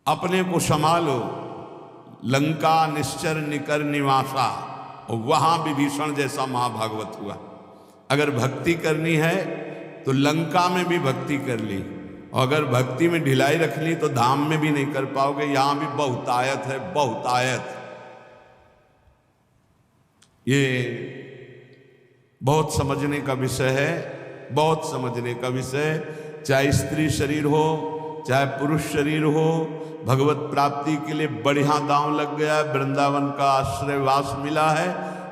अपने को संभालो। लंका निश्चर निकर निवासा, और वहां विभीषण जैसा महाभागवत हुआ। अगर भक्ति करनी है तो लंका में भी भक्ति कर ली, और अगर भक्ति में ढिलाई रख ली तो धाम में भी नहीं कर पाओगे। यहां भी बहुतायत है, बहुतायत। ये बहुत समझने का विषय है, बहुत समझने का विषय। चाहे स्त्री शरीर हो चाहे पुरुष शरीर हो, भगवत प्राप्ति के लिए बढ़िया दांव लग गया, वृंदावन का आश्रयवास मिला है,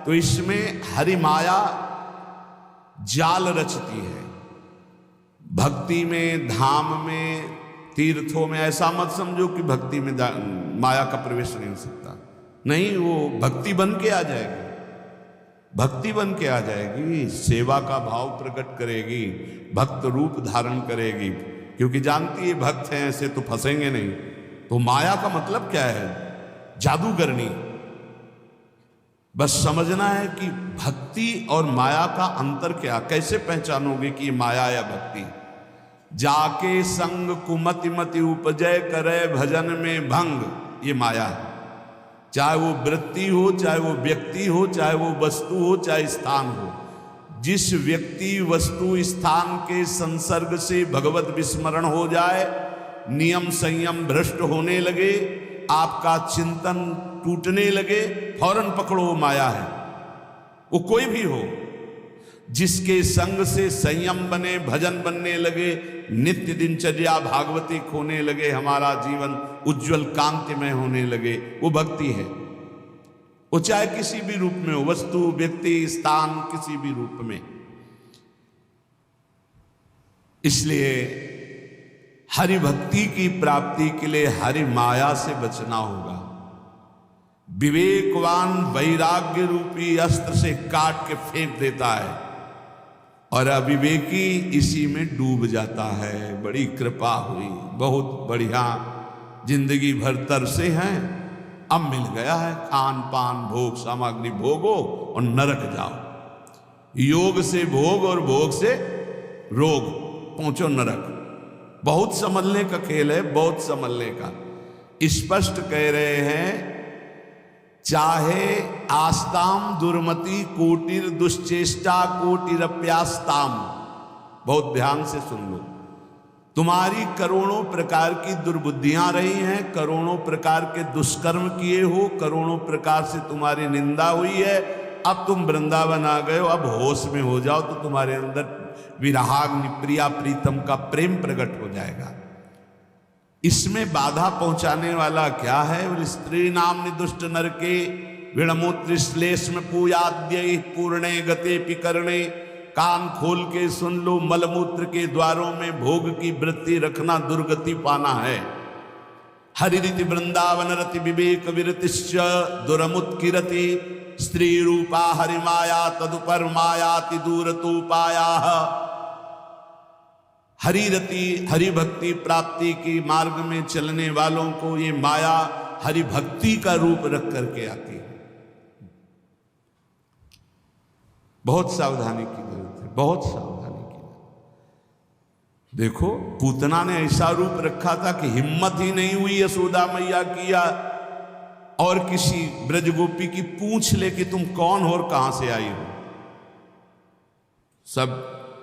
तो इसमें हरि माया जाल रचती है। भक्ति में, धाम में, तीर्थों में ऐसा मत समझो कि भक्ति में माया का प्रवेश नहीं हो सकता। नहीं, वो भक्ति बन के आ जाएगी, भक्ति बन के आ जाएगी, सेवा का भाव प्रकट करेगी, भक्त रूप धारण करेगी, क्योंकि जानती है भक्त हैं ऐसे तो फंसेंगे नहीं। तो माया का मतलब क्या है? जादूगरनी। बस समझना है कि भक्ति और माया का अंतर क्या, कैसे पहचानोगे कि माया या भक्ति? जाके संग कुमति मति उपजय करे भजन में भंग, ये माया है। चाहे वो वृत्ति हो, चाहे वो व्यक्ति हो, चाहे वो वस्तु हो, चाहे स्थान हो। जिस व्यक्ति वस्तु स्थान के संसर्ग से भगवत विस्मरण हो जाए, नियम संयम भ्रष्ट होने लगे, आपका चिंतन टूटने लगे, फौरन पकड़ो वो माया है। वो कोई भी हो, जिसके संग से संयम बने, भजन बनने लगे, नित्य दिनचर्या भागवतिक होने लगे, हमारा जीवन उज्जवल कांतिमय होने लगे, वो भक्ति है। वो चाहे किसी भी रूप में हो, वस्तु, व्यक्ति, स्थान, किसी भी रूप में। इसलिए हरि भक्ति की प्राप्ति के लिए हरि माया से बचना होगा। विवेकवान वैराग्य रूपी अस्त्र से काट के फेंक देता है, और अविवेकी इसी में डूब जाता है। बड़ी कृपा हुई, बहुत बढ़िया, जिंदगी भर तरसे हैं, अब मिल गया है खान पान भोग सामग्री, भोगो और नरक जाओ। योग से भोग और भोग से रोग, पहुंचो नरक। बहुत समझने का खेल है, बहुत समझने का। स्पष्ट कह रहे हैं, चाहे आस्ताम दुर्मति कोटिर दुश्चेष्टा कोटिरप्यास्ताम। बहुत ध्यान से सुन लो। तुम्हारी करोड़ों प्रकार की दुर्बुद्धियां रही हैं, करोड़ों प्रकार के दुष्कर्म किए हो, करोड़ों प्रकार से तुम्हारी निंदा हुई है। अब तुम वृंदावन आ गए हो, अब होश में हो जाओ तो तुम्हारे अंदर विराग प्रिया प्रीतम का प्रेम प्रकट हो जाएगा। इसमें बाधा पहुंचाने वाला क्या है? और स्त्री नाम निदुष्ट नर के विणमूत्र श्लेष्म पूयाद्य पूर्णे गते पिकरणे। कान खोल के सुन लो, मलमूत्र के द्वारों में भोग की वृत्ति रखना दुर्गति पाना है। हरिति वृंदावन रति विवेक विरतिश्च दुरमुत्किरति। स्त्री रूपा हरिमाया तदुपर मायाति दूरतोपाया। हरिरति हरि भक्ति प्राप्ति की मार्ग में चलने वालों को ये माया हरि भक्ति का रूप रख करके आती है। बहुत सावधानी की जरूरत है, बहुत सावधानी की। देखो, पूतना ने ऐसा रूप रखा था कि हिम्मत ही नहीं हुई यशोदा मैया की या और किसी ब्रजगोपी की पूछ ले कि तुम कौन हो और कहां से आई हो। सब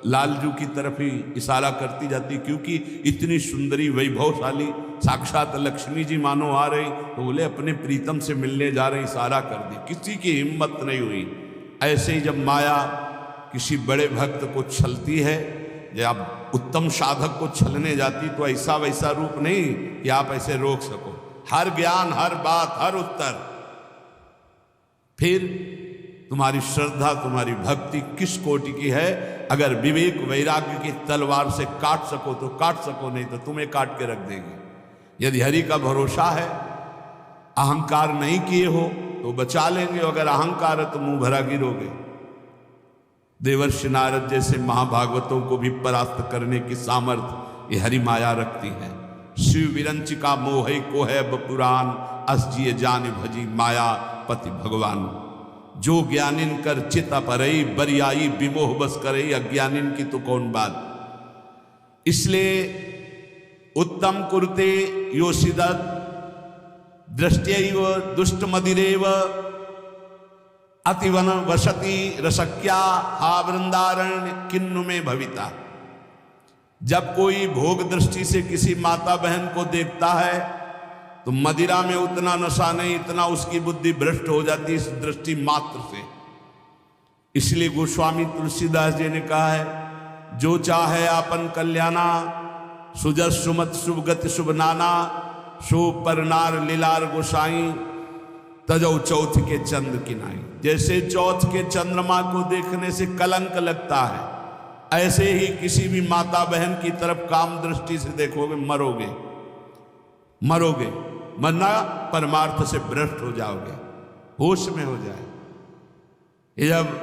लालजू की तरफ ही इशारा करती जाती, क्योंकि इतनी सुंदरी वैभवशाली साक्षात लक्ष्मी जी मानो आ रही, तो बोले अपने प्रीतम से मिलने जा रहे, इशारा कर दी। किसी की हिम्मत नहीं हुई। ऐसे ही जब माया किसी बड़े भक्त को छलती है, जब उत्तम साधक को छलने जाती, तो ऐसा वैसा रूप नहीं कि आप ऐसे रोक सको। हर ज्ञान, हर बात, हर उत्तर। फिर तुम्हारी श्रद्धा, तुम्हारी भक्ति किस कोटि की है? अगर विवेक वैराग्य की तलवार से काट सको तो काट सको, नहीं तो तुम्हें काट के रख देगी। यदि हरि का भरोसा है, अहंकार नहीं किए हो तो बचा लेंगे, अगर अहंकार है तो मुंह भरा गिरोगे। देवर्षि नारद जैसे महाभागवतों को भी परास्त करने की सामर्थ्य ये हरि माया रखती है। शिव विरंचिका मोह को है बपुरान, असजिय जान भजी माया पति भगवान। जो ज्ञानिन कर चित अपरई, बरियाई विमोह बस करई, अज्ञानिन की तो कौन बात। इसलिए उत्तम कुरते योषिदत दृष्ट्यैव दुष्टमदिरेव अतिवन वसति रसक्या हा वृंदारण्य किन्नु में भविता। जब कोई भोग दृष्टि से किसी माता बहन को देखता है तो मदिरा में उतना नशा नहीं, इतना उसकी बुद्धि भ्रष्ट हो जाती इस दृष्टि मात्र से। इसलिए गोस्वामी तुलसीदास जी ने कहा है, जो चाहे आपन कल्याणा सुजस सुमत शुभ गति शुभ नाना शो परनार लीलार गोसाई तजौ चौथ के चंद्र की नाई। जैसे चौथ के चंद्रमा को देखने से कलंक लगता है, ऐसे ही किसी भी माता बहन की तरफ काम दृष्टि से देखोगे मरोगे, मरोगे, मरना परमार्थ से भ्रष्ट हो जाओगे, होश में हो जाए। ये जब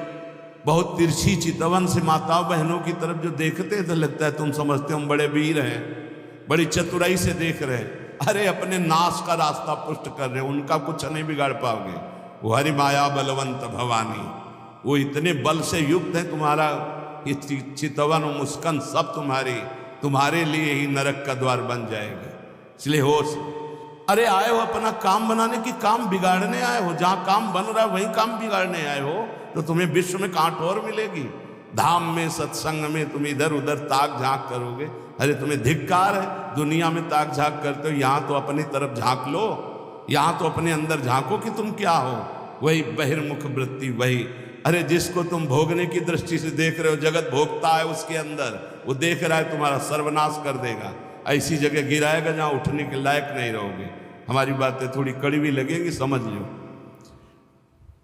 बहुत तिरछी चितवन से माताओं बहनों की तरफ जो देखते हैं तो लगता है तुम समझते हो हम बड़े वीर हैं, बड़ी चतुराई से देख रहे हैं। अरे अपने नाश का रास्ता पुष्ट कर रहे हो, उनका कुछ नहीं बिगाड़ पाओगे। वो हरि माया बलवंत भवानी, वो इतने बल से युक्त है, तुम्हारा चितवन और मुस्कान सब तुम्हारे लिए ही नरक का द्वार बन जाएगा। इसलिए होश। अरे आए हो अपना काम बनाने की, काम बिगाड़ने आए हो? जहां काम बन रहा है वहीं काम बिगाड़ने आए हो तो तुम्हें विश्व में कहां ठोर मिलेगी? धाम में सत्संग में तुम इधर उधर ताक झांक करोगे। अरे तुम्हें धिक्कार है, दुनिया में ताक झांक करते हो, यहां तो अपनी तरफ झांक लो, यहां तो अपने अंदर झांको कि तुम क्या हो। वही बहिर्मुख वृत्ति, वही अरे जिसको तुम भोगने की दृष्टि से देख रहे हो, जगत भोगता है उसके अंदर, वो देख रहा है तुम्हारा सर्वनाश कर देगा, ऐसी जगह गिराएगा जहां उठने के लायक नहीं रहोगे। हमारी बातें थोड़ी कड़वी लगेंगी, समझ लो।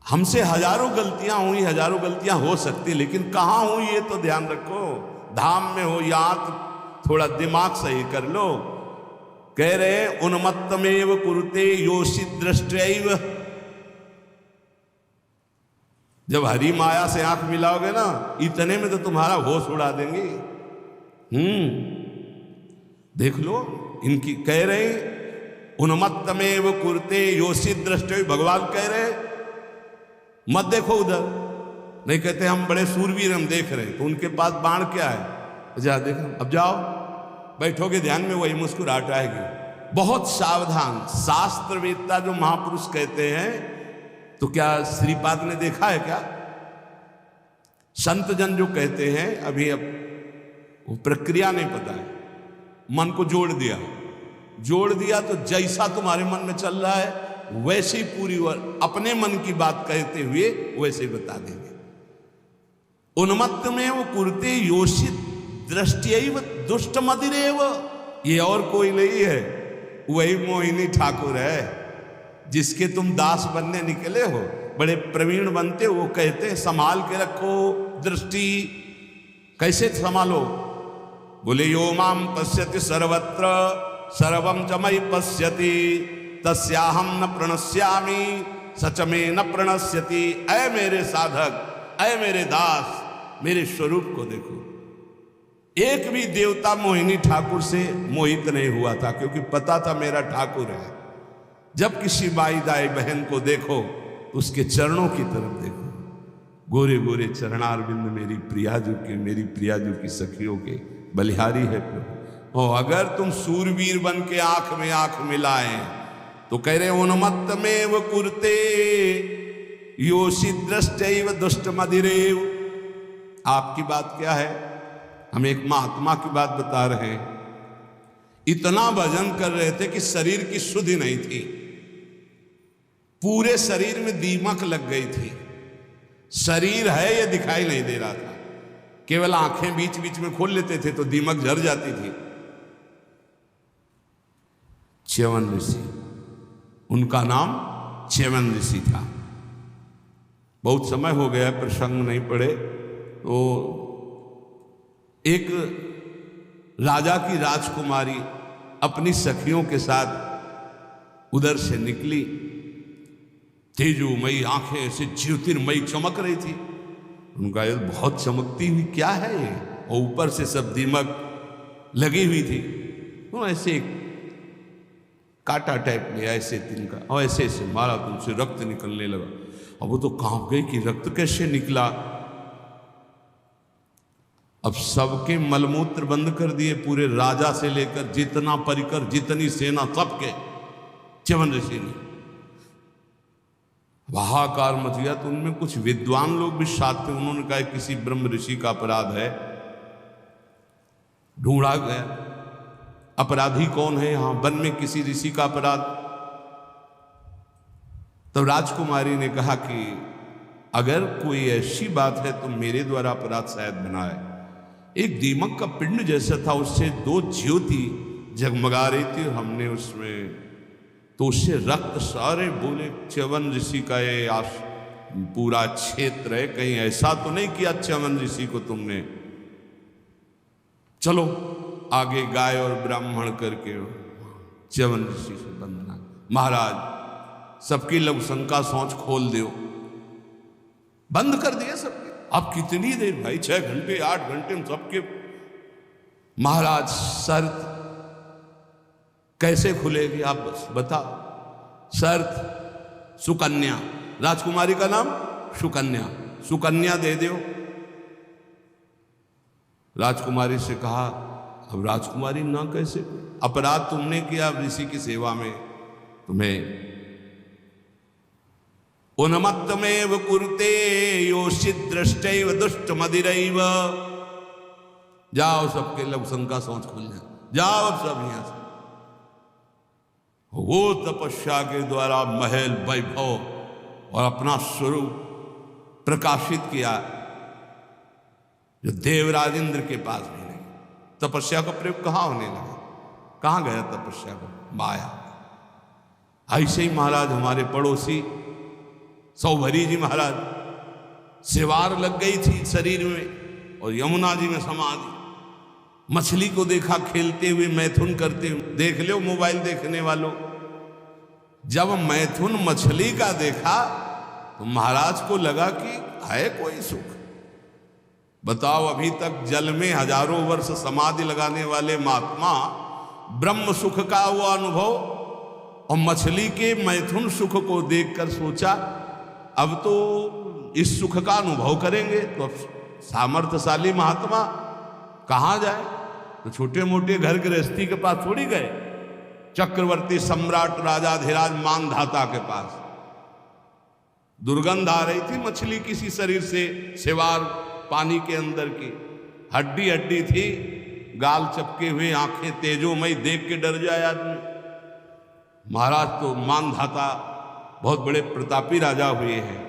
हमसे हजारों गलतियां हुई, हजारों गलतियां हो सकती, लेकिन कहाँ हुई ये तो ध्यान रखो। धाम में हो या तो थोड़ा दिमाग सही कर लो। कह रहे उन्मत्तमेव कुरुते योषि दृष्टैव। जब हरि माया से आंख मिलाओगे ना, इतने में तो तुम्हारा होश उड़ा देंगे। देख लो इनकी। कह रहे उन्मत्तमेव कुरुते योषि दृष्टैव। भगवान कह रहे मत देखो उधर, नहीं कहते हम बड़े सूरवीर हम देख रहे हैं, तो उनके पास बाण क्या है, जा देखो। अब जाओ बैठोगे ध्यान में, वही मुस्कुराहट आएगी। बहुत सावधान। शास्त्रवेत्ता जो महापुरुष कहते हैं, तो क्या श्रीपाद ने देखा है क्या? संत जन जो कहते हैं, अभी अब वो प्रक्रिया नहीं पता है, मन को जोड़ दिया तो जैसा तुम्हारे मन में चल रहा है वैसे ही पूरी अपने मन की बात कहते हुए वैसे ही बता देंगे। उन्मत्त में वो कुरते योषित दृष्टियैव दुष्ट मदिरेव। ये और कोई नहीं है, वही मोहिनी ठाकुर है जिसके तुम दास बनने निकले हो, बड़े प्रवीण बनते हो। वो कहते हैं संभाल के रखो दृष्टि। कैसे संभालो? बोले यो माम पश्यति सर्वत्र सर्वम च मयि पश्यति तस्याहम न प्रणश्यामि सच में न प्रणश्यति। ऐ मेरे साधक, ऐ मेरे दास, मेरे स्वरूप को देखो। एक भी देवता मोहिनी ठाकुर से मोहित नहीं हुआ था, क्योंकि पता था मेरा ठाकुर है। जब किसी माई दाई बहन को देखो तो उसके चरणों की तरफ देखो। गोरे गोरे चरणारविंद मेरी प्रियाजू के, मेरी प्रियाजू की सखियों के बलिहारी है प्रभु। और अगर तुम सूरवीर बन के आंख में आंख मिलाए तो कह रहे उन्मत्त में वो कुरते योषि दृष्टैव दुष्ट मदिरेव। आपकी बात क्या है? हम एक महात्मा की बात बता रहे हैं। इतना भजन कर रहे थे कि शरीर की शुद्धि नहीं थी, पूरे शरीर में दीमक लग गई थी। शरीर है ये दिखाई नहीं दे रहा था, केवल आंखें बीच बीच में खोल लेते थे तो दीमक झड़ जाती थी। च्यवन ऋषि, उनका नाम च्यवन ऋषि था। बहुत समय हो गया, प्रसंग नहीं पड़े। तो एक राजा की राजकुमारी अपनी सखियों के साथ उधर से निकली। तेजोमयी आंखें ऐसे ज्योतिर्मयी चमक रही थी। उनका ये बहुत चमकती हुई क्या है ये, और ऊपर से सब दीमक लगी हुई थी। तो ऐसे कांटा टाइप में ऐसे तिनका, और ऐसे ऐसे मारा तो उनसे रक्त निकलने लगा। अब वो तो कांप गई कि रक्त कैसे निकला। अब सबके मलमूत्र बंद कर दिए, पूरे राजा से लेकर जितना परिकर, जितनी सेना, सबके च्यवन ऋषि ने। हाहाकार मच गया। तो उनमें कुछ विद्वान लोग भी साथ थे। उन्होंने कहा किसी ब्रह्म ऋषि का अपराध है। ढूंढा गया अपराधी कौन है, यहां वन में किसी ऋषि का अपराध। तो राजकुमारी ने कहा कि अगर कोई ऐसी बात है तो मेरे द्वारा अपराध शायद बना है। एक दीमक का पिंड जैसा था, उससे 2 ज्योति जगमगा रही थी और हमने उसमें तो उससे रक्त सारे बोले च्यवन ऋषि का ये पूरा क्षेत्र है, कहीं ऐसा तो नहीं किया च्यवन ऋषि को तुमने। चलो आगे गाय और ब्राह्मण करके च्यवन ऋषि से बंधना। महाराज सबकी लघुशंका सोच खोल दो। बंद कर दिए सबके। अब कितनी देर भाई, 6 घंटे 8 घंटे हम सबके। महाराज शर्त कैसे खुलेगी आप बस बताओ। शर्त सुकन्या, राजकुमारी का नाम सुकन्या, सुकन्या दे दो। राजकुमारी से कहा अब राजकुमारी ना कैसे, अपराध तुमने किया ऋषि की सेवा में, तुम्हें उन्मत्तमेव कुरुते योषित दृष्टैव दुष्ट मदिरैव। जाओ सबके लघुशंका सोच खुल जाए, जाओ सब यहां से। वो तपस्या के द्वारा महल वैभव और अपना स्वरूप प्रकाशित किया जो देवराज इंद्र के पास भी नहीं। तपस्या का प्रयोग कहां होने लगा, कहां गया तपस्या का, माया। ऐसे ही महाराज हमारे पड़ोसी सौभरी जी महाराज, सिवार लग गई थी शरीर में और यमुना जी में समाधि। मछली को देखा खेलते हुए, मैथुन करते हुए। देख लो मोबाइल देखने वालों, जब मैथुन मछली का देखा तो महाराज को लगा कि है कोई सुख। बताओ, अभी तक जल में हजारों वर्ष समाधि लगाने वाले महात्मा ब्रह्म सुख का वो अनुभव और मछली के मैथुन सुख को देखकर सोचा अब तो इस सुख का अनुभव करेंगे। तो सामर्थ्यशाली महात्मा कहां जाए, तो छोटे मोटे घर गृहस्थी के पास थोड़ी गए। चक्रवर्ती सम्राट राजाधिराज मानधाता के पास दुर्गंध आ रही थी मछली किसी शरीर से, सिवार पानी के अंदर की हड्डी हड्डी थी, गाल चपके हुए, आंखें तेजोमयी, देख के डर जाए आदमी। महाराज तो मानधाता बहुत बड़े प्रतापी राजा हुए हैं।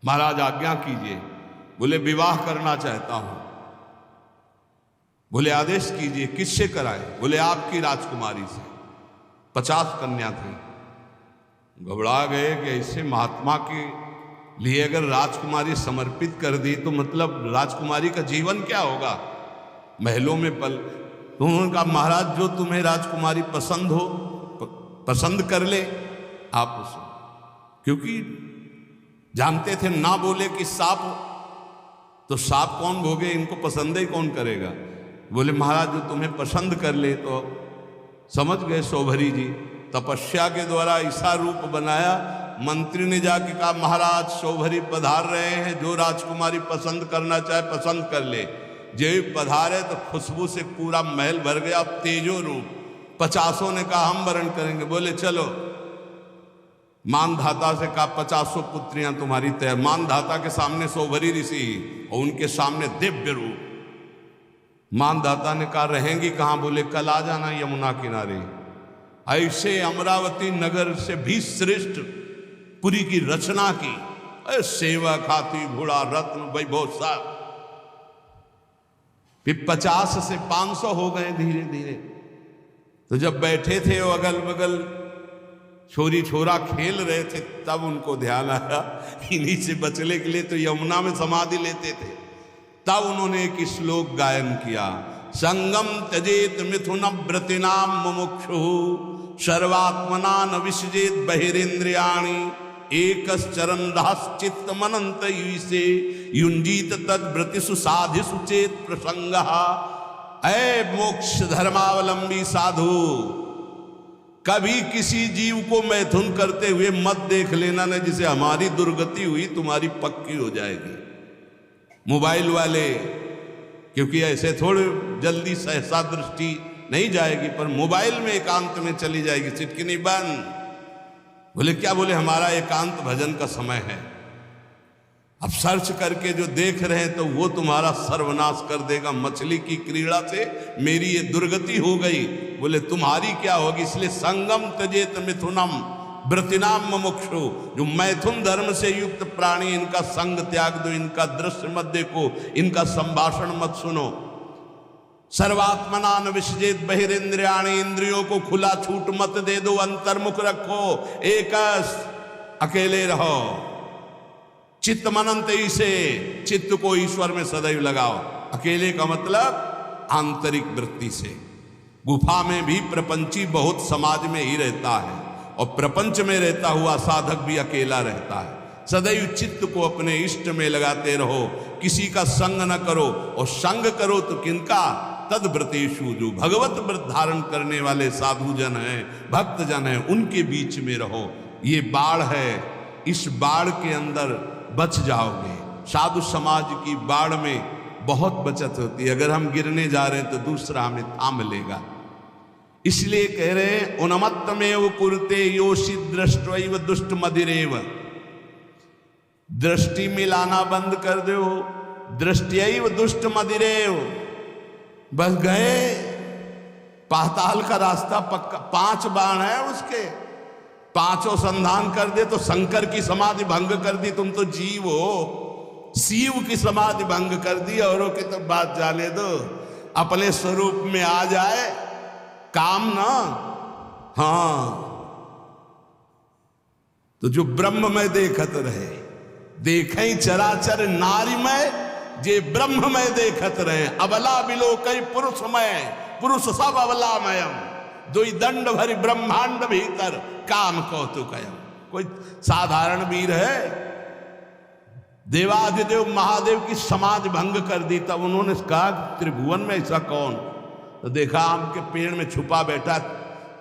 महाराज आज्ञा कीजिए। बोले विवाह करना चाहता हूं। बोले आदेश कीजिए, किससे कराए? बोले आपकी राजकुमारी से। 50 कन्या थी। घबरा गए कि ऐसे महात्मा के लिए अगर राजकुमारी समर्पित कर दी तो मतलब राजकुमारी का जीवन क्या होगा, महलों में पल। तो उन्होंने कहा महाराज जो तुम्हें राजकुमारी पसंद हो पसंद कर ले आप उसे। क्योंकि जानते थे ना बोले कि सांप तो सांप कौन भोगे, इनको पसंद ही कौन करेगा। बोले महाराज जो तुम्हें पसंद कर ले। तो समझ गए सौभरी जी, तपस्या के द्वारा ऐसा रूप बनाया। मंत्री ने जाके कहा महाराज सौभरी पधार रहे हैं, जो राजकुमारी पसंद करना चाहे पसंद कर ले। जब पधारे तो खुशबू से पूरा महल भर गया, तेजो रूप। 50 ने कहा हम वरण करेंगे। बोले चलो। मानधाता से कहा 50 पुत्रियां तुम्हारी तय। मानधाता के सामने सौभरी ऋषि और उनके सामने दिव्य रूप। मानधाता ने कहा रहेंगी कहां? बोले कल आ जाना यमुना किनारे। ऐसे अमरावती नगर से भी श्रेष्ठ पुरी की रचना की। सेवा खाती घोड़ा रत्न वैभव सा। फिर 50 से 500 हो गए धीरे धीरे। तो जब बैठे थे वो अगल बगल छोरी छोरा खेल रहे थे, तब उनको ध्यान आया इन्हीं से बचने के लिए तो यमुना में समाधि लेते थे। तब उन्होंने एक श्लोक गायन किया, संगम त्यजेत मिथुन व्रतिनाम मुमुक्षु सर्वात्मना न विसजेत बहिरेन्द्रियाणि एकश्चरण दाश्चित्त मनंत से युंजीत तद्व्रतिषु साधिषु चेत प्रसंगः। ऐ मोक्ष धर्मावलंबी साधु, कभी किसी जीव को मैथुन करते हुए मत देख लेना न, जिसे हमारी दुर्गति हुई तुम्हारी पक्की हो जाएगी। मोबाइल वाले क्योंकि ऐसे थोड़े जल्दी सहसा दृष्टि नहीं जाएगी, पर मोबाइल में एकांत में चली जाएगी, चिटकिनी बंद। बोले क्या? बोले हमारा एकांत भजन का समय है। अब सर्च करके जो देख रहे हैं तो वो तुम्हारा सर्वनाश कर देगा। मछली की क्रीड़ा से मेरी ये दुर्गति हो गई। बोले तुम्हारी क्या होगी? इसलिए संगम त्यजेत मिथुनम व्रतिनाम मुमुक्षु, जो मैथुन धर्म से युक्त प्राणी, इनका संग त्याग दो, इनका दृश्य मत देखो, इनका संभाषण मत सुनो। सर्वात्मना न विसर्जित बहिरेंद्रियाणी, इंद्रियों को खुला छूट मत दे दो, अंतर्मुख रखो, एकस अकेले रहो। चित्त मनंत से, चित्त को ईश्वर में सदैव लगाओ। अकेले का मतलब आंतरिक वृत्ति से। गुफा में भी प्रपंची बहुत समाज में ही रहता है, और प्रपंच में रहता हुआ साधक भी अकेला रहता है। सदैव चित्त को अपने इष्ट में लगाते रहो, किसी का संग न करो, और संग करो तो किनका? तद्व्रतेषु, जो भगवत व्रत धारण करने वाले साधु जन हैं, भक्त जन हैं, उनके बीच में रहो। ये बाढ़ है, इस बाढ़ के अंदर बच जाओगे। साधु समाज की बाढ़ में बहुत बचत होती है। अगर हम गिरने जा रहे हैं तो दूसरा हमें थाम लेगा। इसलिए कह रहे हैं उन्मत्तमेव कुरुते योषि दृष्ट्वैव दुष्ट मदिरेव। दृष्टि मिलाना बंद कर दो, दृष्टैव दुष्ट मदिरेव। बस गए, पाताल का रास्ता पक्का, 5 बाण है उसके, 5 संधान कर दे तो शंकर की समाधि भंग कर दी। तुम तो जीव हो, शिव की समाधि भंग कर दी। औरों की तो बात जाने दो, अपने स्वरूप में आ जाए काम ना। हाँ, तो जो ब्रह्म में देखत रहे, देखें चराचर नारी में, जे ब्रह्म में देखत रहे। अबला बिलो कई पुरुष में, पुरुष सब अबलामयम, दुई दंड भरी ब्रह्मांड भीतर काम कौतुकयम। कोई साधारण वीर है? देवाधिदेव महादेव की समाधि भंग कर दी। तब उन्होंने कहा त्रिभुवन में ऐसा कौन? तो देखा आम के पेड़ में छुपा बैठा,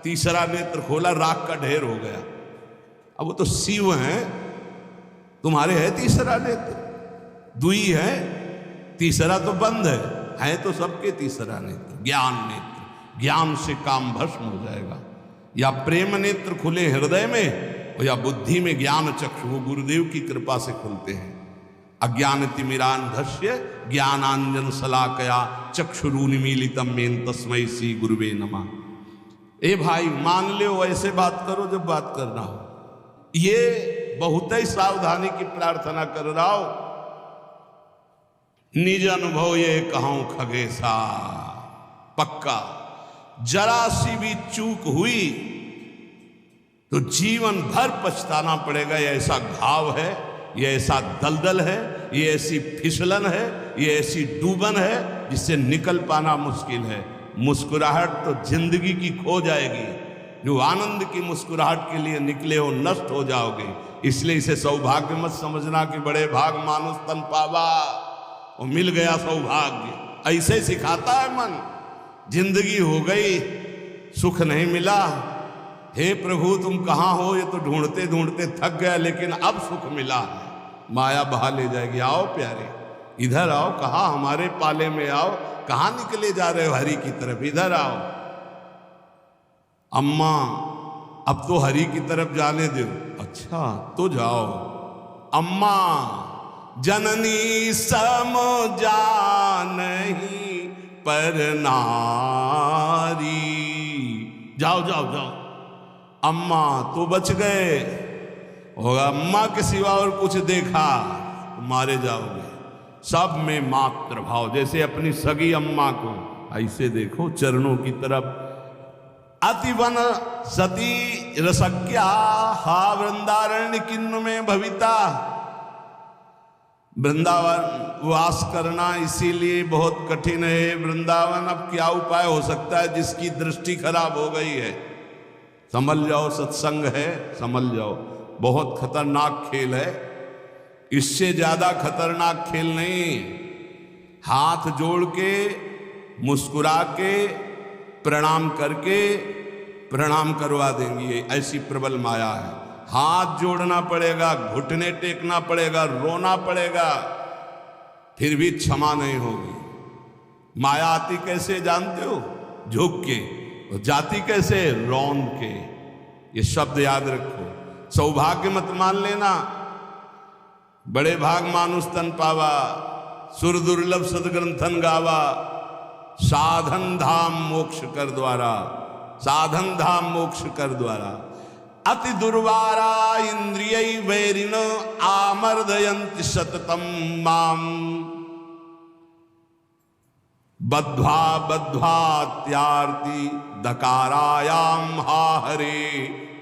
तीसरा नेत्र खोला, राख का ढेर हो गया। अब वो तो शिव हैं, तुम्हारे है तीसरा नेत्र? दुई है, तीसरा तो बंद है तो सबके तीसरा नेत्र ज्ञान नेत्र। ज्ञान से काम भस्म हो जाएगा। या प्रेम नेत्र खुले हृदय में, और या बुद्धि में ज्ञान चक्षु, वो गुरुदेव की कृपा से खुलते हैं। अज्ञान तिमिरांधस्य ज्ञानांजन शलाकया चक्षुरुन्मीलितम मेन तस्मै श्री गुरुवे नमः। ए भाई मान लो, ऐसे बात करो जब बात करना हो। ये बहुत ही सावधानी की प्रार्थना कर रहा हो। निज अनुभव ये कहूं खगेशा, पक्का जरा सी भी चूक हुई तो जीवन भर पछताना पड़ेगा। ये ऐसा घाव है, ये ऐसा दलदल है, ये ऐसी फिसलन है, ये ऐसी डूबन है जिससे निकल पाना मुश्किल है। मुस्कुराहट तो जिंदगी की खो जाएगी। जो आनंद की मुस्कुराहट के लिए निकले हो, नष्ट हो जाओगे। इसलिए इसे सौभाग्य मत समझना कि बड़े भाग मानुष तन पावा, वो मिल गया सौभाग्य। ऐसे सिखाता है मन। जिंदगी हो गई, सुख नहीं मिला, हे प्रभु तुम कहाँ हो? ये तो ढूंढते ढूंढते थक गया, लेकिन अब सुख मिला है। माया बहा ले जाएगी। आओ प्यारे, इधर आओ। कहाँ? हमारे पाले में आओ। कहाँ निकले जा रहे हो? हरि की तरफ, इधर आओ। अम्मा अब तो हरि की तरफ जाने दो। अच्छा तो जाओ। अम्मा जननी सम जानही पर नारी। जाओ जाओ जाओ। अम्मा तो बच गए, और अम्मा के सिवा और कुछ देखा तो मारे जाओगे। सब में मात्र भाव, जैसे अपनी सगी अम्मा को ऐसे देखो, चरणों की तरफ। अतिवन सती रसक्या हा वृंदारण्य किन्न में भविता। वृंदावन वास करना इसीलिए बहुत कठिन है। वृंदावन अब क्या उपाय हो सकता है? जिसकी दृष्टि खराब हो गई है, संभल जाओ। सत्संग है, संभल जाओ। बहुत खतरनाक खेल है, इससे ज्यादा खतरनाक खेल नहीं। हाथ जोड़ के, मुस्कुरा के, प्रणाम करके प्रणाम करवा देंगी, ऐसी प्रबल माया है। हाथ जोड़ना पड़ेगा, घुटने टेकना पड़ेगा, रोना पड़ेगा, फिर भी क्षमा नहीं होगी। माया आती कैसे जानते हो? झुक के, और जाति कैसे, रौन के। ये शब्द याद रखो। सौभाग्य मत मान लेना, बड़े भाग मानुष तन पावा, सुर दुर्लभ सदग्रंथन गावा, साधन धाम मोक्ष कर द्वारा, साधन धाम मोक्ष कर द्वारा। अति दुर्वारा इंद्रिय वैरिण आमर्दयन्ति सततम माम, बद्ध्वा बद्ध्वा त्यार्ति दकारायाम हा हरे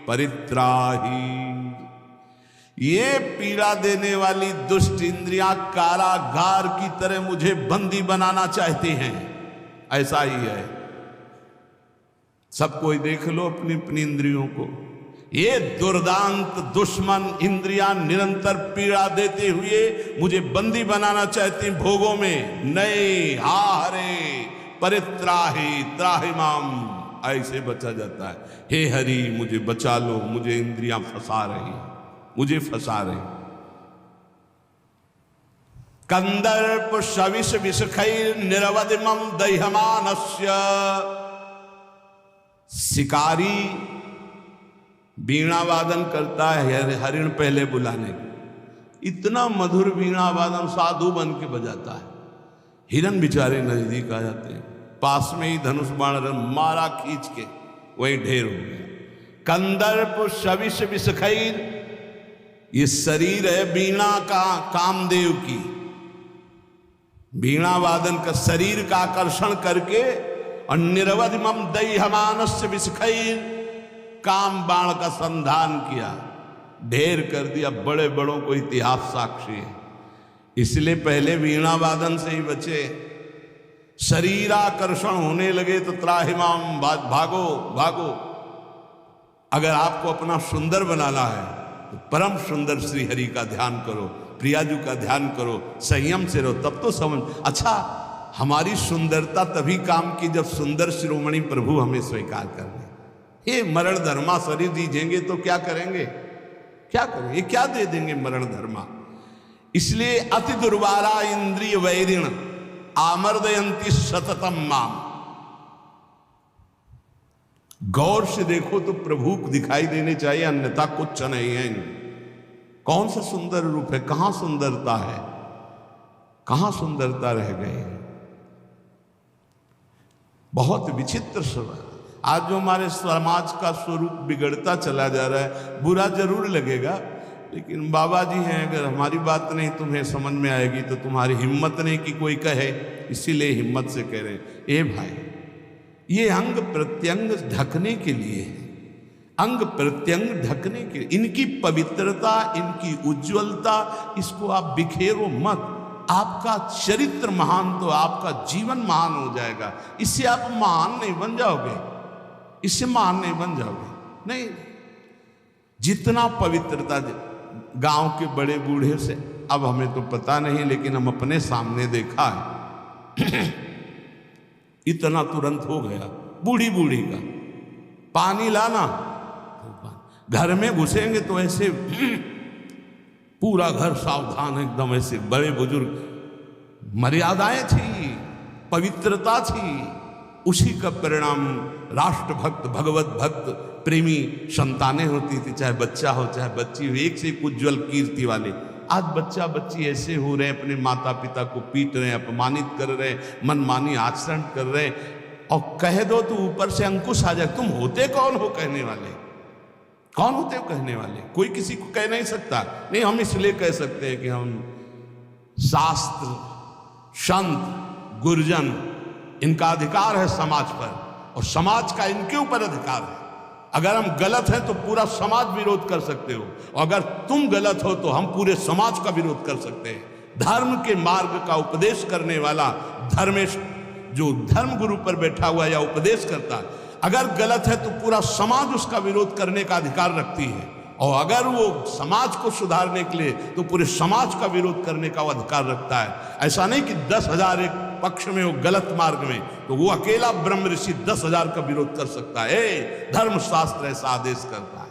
परित्राही। ये पीड़ा देने वाली दुष्ट इंद्रियां कारागार की तरह मुझे बंदी बनाना चाहती हैं। ऐसा ही है, सब कोई देख लो अपनी अपनी इंद्रियों को। ये दुर्दांत दुश्मन इंद्रियां निरंतर पीड़ा देते हुए मुझे बंदी बनाना चाहती भोगों में। नहीं, हा हरे परित्राही त्राहि माम, ऐसे बचा जाता है। हे हरि मुझे बचा लो, मुझे इंद्रियां फंसा रही, मुझे फंसा रही। कंदर्प शविष विषखैर निरवधिमं दह्यमानस्य, शिकारी वीणा वादन करता है हरिण पहले बुलाने, इतना मधुर वीणा वादन साधु बन के बजाता है। हिरण बेचारे नजदीक आ जाते हैं, पास में ही धनुष बाण मारा खींच के, वही ढेर हो गया। कंदर्प शविष विषखैर, ये शरीर है वीणा का, कामदेव की वीणा वादन का शरीर का आकर्षण करके, और निरवधिमं दह्यमानस्य विषखैर, काम बाण का संधान किया, ढेर कर दिया। बड़े बड़ों को इतिहास साक्षी है, इसलिए पहले वीणा वादन से ही बचे। शरीराकर्षण होने लगे तो त्राहिमाम, भागो भागो। अगर आपको अपना सुंदर बनाना है तो परम सुंदर श्री हरि का ध्यान करो, प्रियाजू का ध्यान करो, संयम से रहो, तब तो समझ। अच्छा, हमारी सुंदरता तभी काम की जब सुंदर शिरोमणि प्रभु हमें स्वीकार कर ले। ये मरण धर्मा शरीर दीजेंगे तो क्या करेंगे, क्या करेंगे, क्या दे देंगे मरण धर्मा। इसलिए अति दुर्वारा इंद्रिय वैरिण आमर्दयन्ति सततम माम। गौर से देखो तो प्रभु दिखाई देने चाहिए, अन्यथा कुछ नहीं है। कौन सा सुंदर रूप है, कहां सुंदरता है, कहां सुंदरता रह गई है। बहुत विचित्र स्वभाव। आज जो हमारे समाज का स्वरूप बिगड़ता चला जा रहा है, बुरा जरूर लगेगा, लेकिन बाबा जी हैं, अगर हमारी बात नहीं तुम्हें समझ में आएगी तो तुम्हारी हिम्मत नहीं कि कोई कहे, इसीलिए हिम्मत से कह रहे हैं। ए भाई, ये अंग प्रत्यंग ढकने के लिए है, अंग प्रत्यंग ढकने के लिए। इनकी पवित्रता, इनकी उज्ज्वलता, इसको आप बिखेरो मत। आपका चरित्र महान तो आपका जीवन महान हो जाएगा। इससे आप महान नहीं बन जाओगे, इससे महान नहीं बन जाओगे। नहीं, जितना पवित्रता, गांव के बड़े बूढ़े से, अब हमें तो पता नहीं, लेकिन हम अपने सामने देखा है इतना तुरंत हो गया। बूढ़ी बूढ़ी का पानी लाना, घर में घुसेंगे तो ऐसे पूरा घर सावधान, एकदम ऐसे बड़े बुजुर्ग। मर्यादाएं थी, पवित्रता थी, उसी का परिणाम राष्ट्र भक्त, भगवत भक्त, प्रेमी संतानें होती थी, चाहे बच्चा हो चाहे बच्ची हो, एक से एक उज्ज्वल कीर्ति वाले। आज बच्चा बच्ची ऐसे हो रहे हैं, अपने माता पिता को पीट रहे हैं, अपमानित कर रहे हैं, मनमानी आचरण कर रहे हैं, और कह दो तो ऊपर से अंकुश आ जाए। तुम होते कौन हो कहने वाले, कौन होते हो कहने वाले? कोई किसी को कह नहीं सकता। नहीं, हम इसलिए कह सकते हैं कि हम शास्त्र, संत, गुरुजन, इनका अधिकार है समाज पर, और समाज का इनके ऊपर अधिकार है। अगर हम गलत हैं तो पूरा समाज विरोध कर सकते हो, और अगर तुम गलत हो तो हम पूरे समाज का विरोध कर सकते हैं। धर्म के मार्ग का उपदेश करने वाला धर्मेश, जो धर्म गुरु पर बैठा हुआ या उपदेश करता, अगर गलत है तो पूरा समाज उसका विरोध करने का अधिकार रखती है, और अगर वो समाज को सुधारने के लिए तो पूरे समाज का विरोध करने का वो अधिकार रखता है। ऐसा नहीं कि 10,000 एक पक्ष में हो गलत मार्ग में, तो वो अकेला ब्रह्म ऋषि 10,000 का विरोध कर सकता है। धर्मशास्त्र ऐसा आदेश करता है।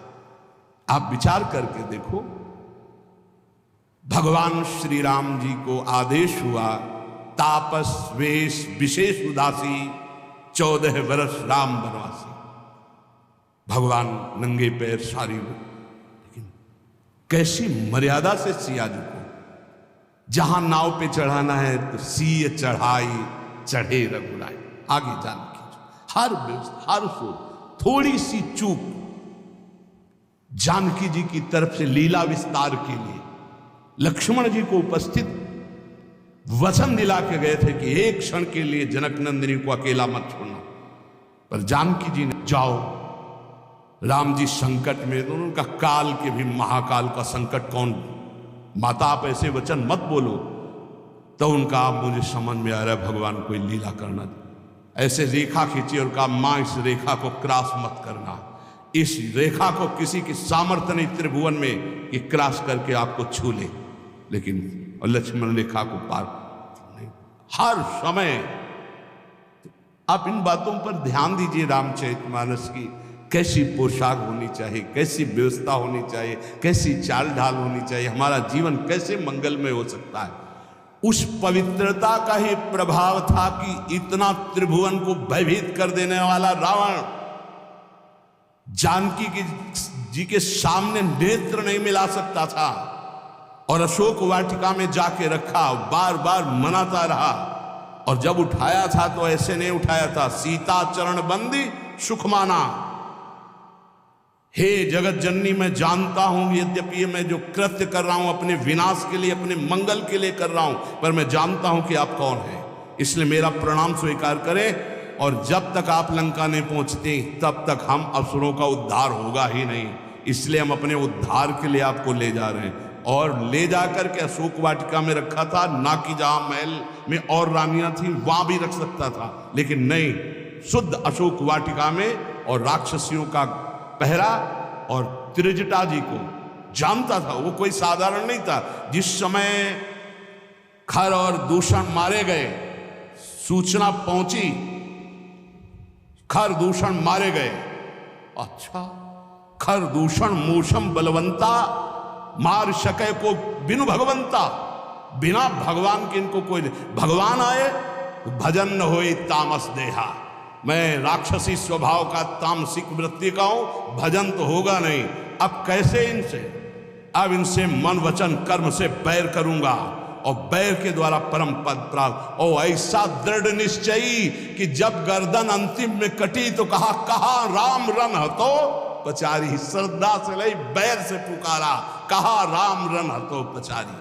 आप विचार करके देखो, भगवान श्री राम जी को आदेश हुआ, तापस वेश विशेष उदासी, 14 बरस राम वनवासी, भगवान नंगे पैर सारी, लेकिन कैसी मर्यादा से सिया जी को जहां नाव पे चढ़ाना है तो सीय चढ़ाई चढ़े रघुराई। आगे जानकी हर हर सोच थोड़ी सी चूक जानकी जी की तरफ से लीला विस्तार के लिए लक्ष्मण जी को उपस्थित वचन दिला के गए थे कि एक क्षण के लिए जनक नंदिनी को अकेला मत छोड़ना, पर जानकी जी ने जाओ, राम जी संकट में, तो उनका काल के भी महाकाल का संकट कौन, माता आप ऐसे वचन मत बोलो। तो उनका आप मुझे समझ में आ रहा है भगवान कोई लीला करना, ऐसे रेखा खींची और कहा मां इस रेखा को क्रॉस मत करना, इस रेखा को किसी की सामर्थ्य नहीं त्रिभुवन में कि क्रॉस करके आपको छू ले, लेकिन और लक्ष्मण रेखा को पार नहीं। हर समय आप इन बातों पर ध्यान दीजिए। रामचरितमानस की कैसी पोशाक होनी चाहिए, कैसी व्यवस्था होनी चाहिए, कैसी चाल ढाल होनी चाहिए, हमारा जीवन कैसे मंगलमय हो सकता है। उस पवित्रता का ही प्रभाव था कि इतना त्रिभुवन को भयभीत कर देने वाला रावण जानकी जी के सामने नेत्र नहीं मिला सकता था, और अशोक वाटिका में जाके रखा, बार बार मनाता रहा, और जब उठाया था तो ऐसे नहीं उठाया था, सीता चरण बंदी सुख माना। हे जगत जननी, मैं जानता हूं यद्यपि मैं जो कृत्य कर रहा हूं अपने विनाश के लिए, अपने मंगल के लिए कर रहा हूं, पर मैं जानता हूं कि आप कौन हैं, इसलिए मेरा प्रणाम स्वीकार करें। और जब तक आप लंका नहीं पहुंचते तब तक हम असुरों का उद्धार होगा ही नहीं, इसलिए हम अपने उद्धार के लिए आपको ले जा रहे हैं। और ले जाकर के अशोक वाटिका में रखा था, ना कि जहां महल में और रानियां थी वहां भी रख सकता था, लेकिन नहीं, शुद्ध अशोक वाटिका में। और राक्षसियों का पहरा, और त्रिजटा जी को जानता था, वो कोई साधारण नहीं था। जिस समय खर और दूषण मारे गए, सूचना पहुंची खर दूषण मारे गए, अच्छा खर दूषण मूषम बलवंता मार सके को बिनु भगवंता, बिना भगवान के इनको कोई, भगवान आए तो भजन न होए तामस देहा। मैं राक्षसी स्वभाव का तामसिक वृत्ति का हूं, भजन तो होगा नहीं। अब कैसे इनसे, अब इनसे मन वचन कर्म से बैर करूंगा, और बैर के द्वारा परम पद प्राप्त। और ऐसा दृढ़ निश्चयी कि जब गर्दन अंतिम में कटी तो कहा राम रन हतो पचारी, श्रद्धा से नहीं बैर से पुकारा, कहा राम रन हतो पचारी।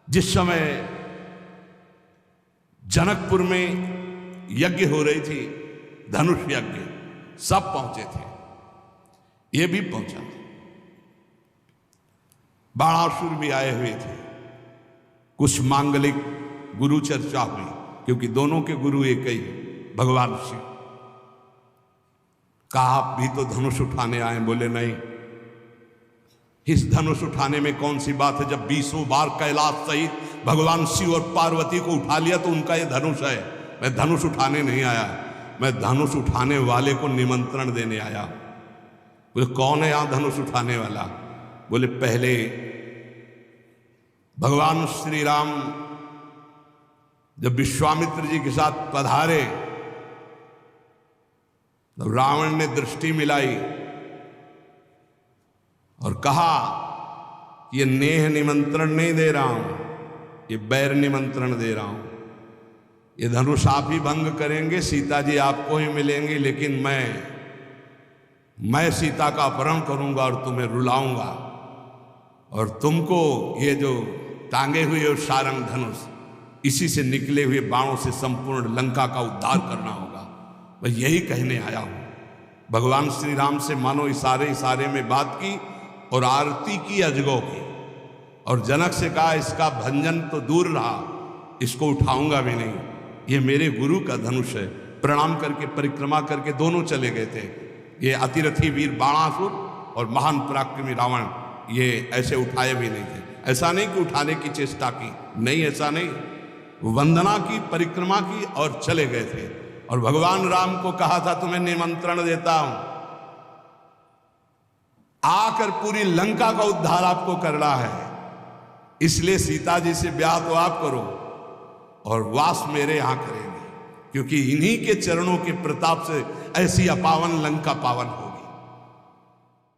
जिस समय जनकपुर में यज्ञ हो रही थी, धनुष यज्ञ, सब पहुंचे थे, ये भी पहुंचा, बाणासुर भी आए हुए थे, कुछ मांगलिक गुरु चर्चा हुई, क्योंकि दोनों के गुरु एक ही भगवान शिव। कहा आप भी तो धनुष उठाने आए, बोले नहीं, इस धनुष उठाने में कौन सी बात है, जब 20 बार कैलाश सहित भगवान शिव और पार्वती को उठा लिया तो उनका ये धनुष है। मैं धनुष उठाने नहीं आया, मैं धनुष उठाने वाले को निमंत्रण देने आया। बोले कौन है यहां धनुष उठाने वाला? बोले पहले भगवान श्री राम जब विश्वामित्र जी के साथ पधारे तो रावण ने दृष्टि मिलाई और कहा ये नेह निमंत्रण नहीं दे रहा हूं, ये बैर निमंत्रण दे रहा हूं। ये धनुष आप ही भंग करेंगे, सीता जी आपको ही मिलेंगे, लेकिन मैं सीता का अपहरण करूंगा और तुम्हें रुलाऊंगा, और तुमको ये जो टांगे हुए और सारंग धनुष, इसी से निकले हुए बाणों से संपूर्ण लंका का उद्धार करना होगा। मैं यही कहने आया हूं। भगवान श्री राम से मानो इशारे में बात की और आरती की अजगों की, और जनक से कहा इसका भंजन तो दूर रहा, इसको उठाऊंगा भी नहीं, ये मेरे गुरु का धनुष है। प्रणाम करके परिक्रमा करके दोनों चले गए थे। ये अतिरथी वीर बाणासुर और महान पराक्रमी रावण, ये ऐसे उठाए भी नहीं थे। ऐसा नहीं कि उठाने की चेष्टा की, नहीं, ऐसा नहीं, वंदना की, परिक्रमा की और चले गए थे। और भगवान राम को कहा था तुम्हें निमंत्रण देता हूं, आकर पूरी लंका का उद्धार आपको करना है, इसलिए सीता जी से ब्याह तो आप करो और वास मेरे यहां करेंगे। क्योंकि इन्हीं के चरणों के प्रताप से ऐसी अपावन लंका पावन हो